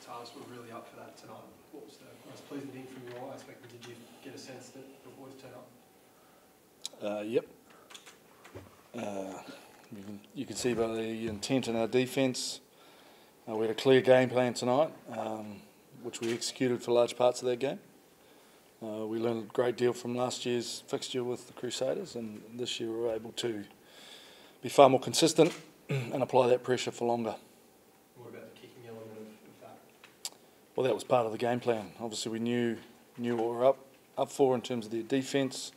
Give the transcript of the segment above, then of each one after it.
Waratahs were really up for that tonight. What was the most pleasing thing from your aspect? Did you get a sense that the boys turned up? Yep. You can see by the intent in our defence. We had a clear game plan tonight, which we executed for large parts of that game. We learned a great deal from last year's fixture with the Crusaders, and this year we were able to be far more consistent and apply that pressure for longer. What about the kicking element of that? Well, that was part of the game plan. Obviously, we knew what we were up for in terms of their defence.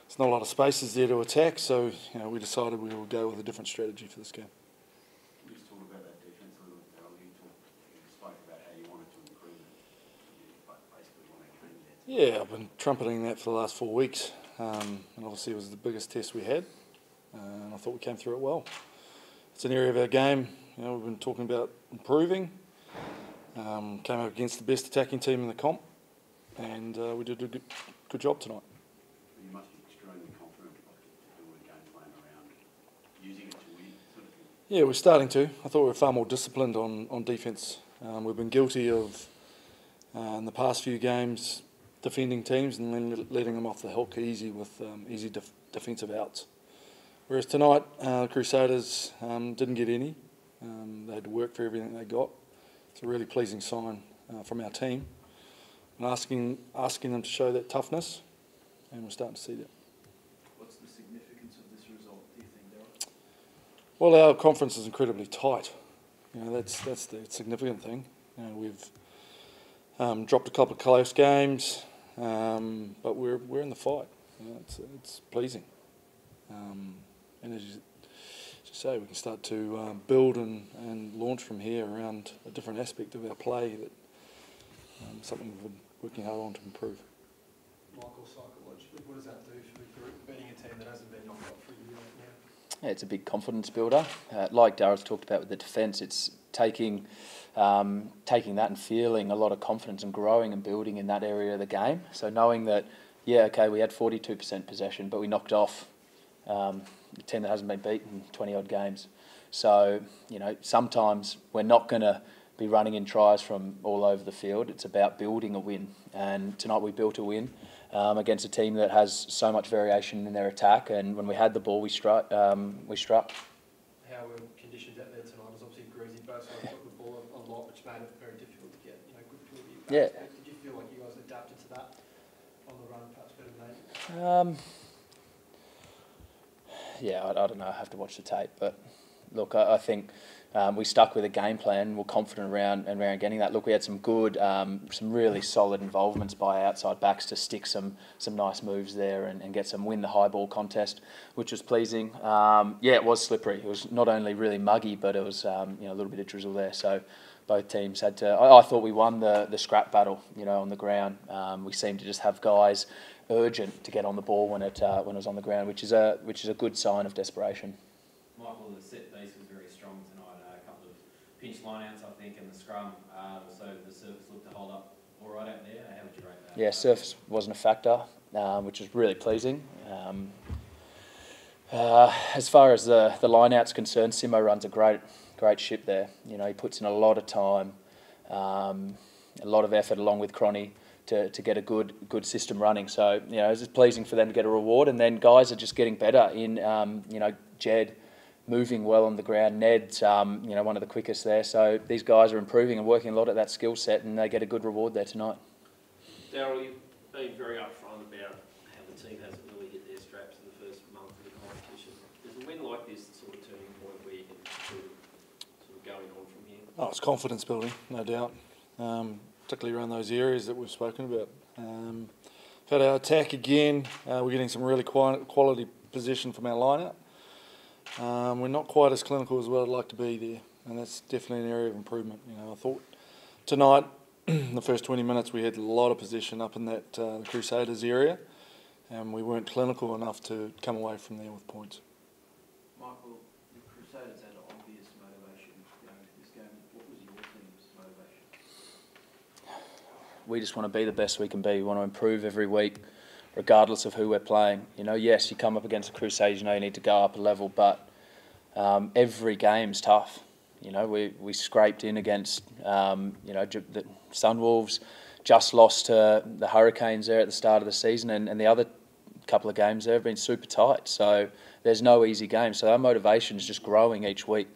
There's not a lot of spaces there to attack, so we decided we would go with a different strategy for this game. Can you just talk about that defence a little bit, Daryl? You spoke about how you wanted to improve it. You basically want to change that. Yeah, I've been trumpeting that for the last 4 weeks, and obviously it was the biggest test we had, and I thought we came through it well. It's an area of our game we've been talking about improving. Came up against the best attacking team in the comp, and we did a good job tonight. You must be extremely confident to do a game plan around using it to win, sort of thing. Yeah, we're starting to. I thought we were far more disciplined on defence. We've been guilty of, in the past few games, defending teams and then letting them off the hook easy with easy defensive outs. Whereas tonight, the Crusaders didn't get any. They had to work for everything they got. It's a really pleasing sign from our team. And asking them to show that toughness, and we're starting to see that. What's the significance of this result, do you think, Daryl? Well, our conference is incredibly tight. That's the significant thing. We've dropped a couple of close games, but we're in the fight. It's pleasing. And as you say, we can start to build and launch from here around a different aspect of our play, that something we've been working hard on to improve. Michael, psychologically, what does that do for the group, beating a team that hasn't been knocked out for a year now? Yeah, it's a big confidence builder. Like Daryl's talked about with the defence, it's taking that and feeling a lot of confidence and growing and building in that area of the game. So knowing that, yeah, okay, we had 42% possession, but we knocked off the team that hasn't been beaten in 20-odd games. So, sometimes we're not going to be running in tries from all over the field. It's about building a win. And tonight we built a win against a team that has so much variation in their attack. And when we had the ball, we struck. How were conditions out there tonight? It was obviously greasy. Both sides got the ball a lot, which made it very difficult to get good field of your backs. Did you feel like you guys adapted to that on the run, perhaps better than they? Yeah, I don't know. I have to watch the tape, but look, I think we stuck with a game plan. We're confident around getting that. Look, we had some good, some really solid involvements by outside backs to stick some nice moves there and get some win the high ball contest, which was pleasing. Yeah, it was slippery. It was not only really muggy, but it was a little bit of drizzle there. So both teams had to. I thought we won the scrap battle. On the ground, we seemed to just have guys urgent to get on the ball when it was on the ground, which is a good sign of desperation. Michael, the set piece was very strong tonight. A couple of pinch lineouts, I think, in the scrum. Also, the surface looked to hold up all right out there. How would you rate that? Yeah, surface wasn't a factor, which was really pleasing. As far as the lineout's concerned, Simo runs a great ship there. He puts in a lot of time, a lot of effort along with Cronny to get a good system running. So, it's just pleasing for them to get a reward. And then guys are just getting better in, Jed moving well on the ground. Ned's, one of the quickest there. So these guys are improving and working a lot at that skill set, and they get a good reward there tonight. Daryl, you've been very upfront about how the team hasn't really hit their straps in the first month of the competition. Is a win like this the sort of turning point where you can sort of going on from here? Oh, it's confidence building, no doubt. Particularly around those areas that we've spoken about. We've had our attack again. We're getting some really quality possession from our line-out. We're not quite as clinical as what I'd like to be there, and that's definitely an area of improvement. I thought tonight, the first 20 minutes, we had a lot of possession up in that Crusaders area, and we weren't clinical enough to come away from there with points. Michael, the Crusaders had obvious motivation going into this game. What was your team's motivation? We just want to be the best we can be. We want to improve every week, regardless of who we're playing. Yes, you come up against the Crusaders, you need to go up a level, but every game's tough. You know, we scraped in against the Sunwolves, just lost to the Hurricanes there at the start of the season, and the other couple of games there have been super tight. So there's no easy game. So our motivation is just growing each week.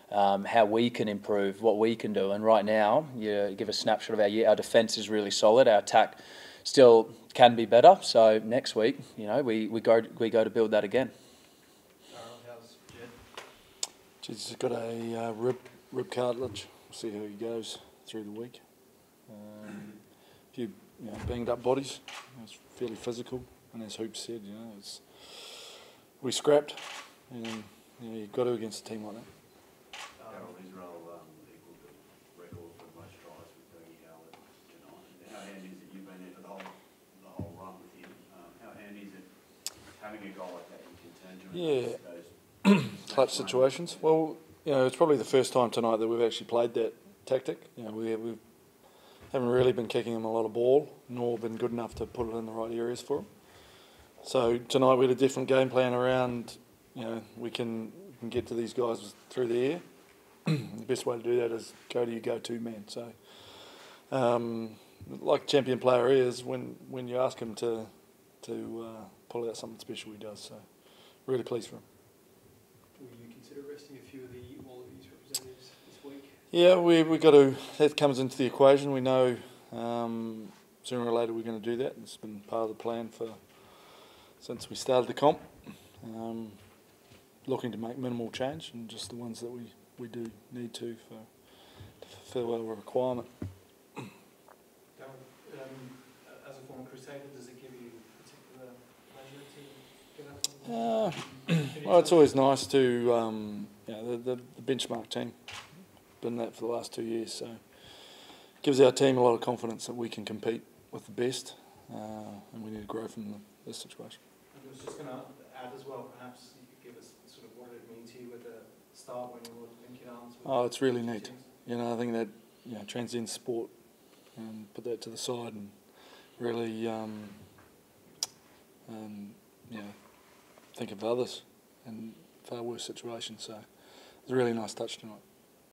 How we can improve, what we can do, and right now, you give a snapshot of our year. Our defence is really solid. Our attack still can be better. So next week, we go to build that again. How's Jed? He's got a rib cartilage. We'll see how he goes through the week. A few banged up bodies. It's fairly physical, and as Hoop said, we scrapped, and you've got to against a team like that. Daryl, Israel equalled the record for most tries with Bernie Howard tonight. How handy is it? You've been there for the whole run with him. How handy is it having a guy like that you can turn to? Yeah, clutch situations. Well, it's probably the first time tonight that we've actually played that tactic. We haven't really been kicking him a lot of ball, nor been good enough to put it in the right areas for him. So tonight we had a different game plan around. We can get to these guys through the air. The best way to do that is go to your go-to man. So, like champion player is, when you ask him to pull out something special, he does. So, really pleased for him. Will you consider resting a few of the Wallabies representatives this week? Yeah, we got to. That comes into the equation. We know sooner or later we're going to do that. It's been part of the plan since we started the comp. Looking to make minimal change, and just the ones that we do need to fulfill our requirement. Darren, as a former Crusader, does it give you particular pleasure to get up? Well, it's always nice to the benchmark team. Been that for the last 2 years, so it gives our team a lot of confidence that we can compete with the best, and we need to grow from this situation. I was just going to add as well, perhaps you could give us sort of what did it mean to you with the start when you were linking arms with It's really neat. teams? I think that transcends sport, and put that to the side and really think of others and far worse situations. So it's a really nice touch tonight.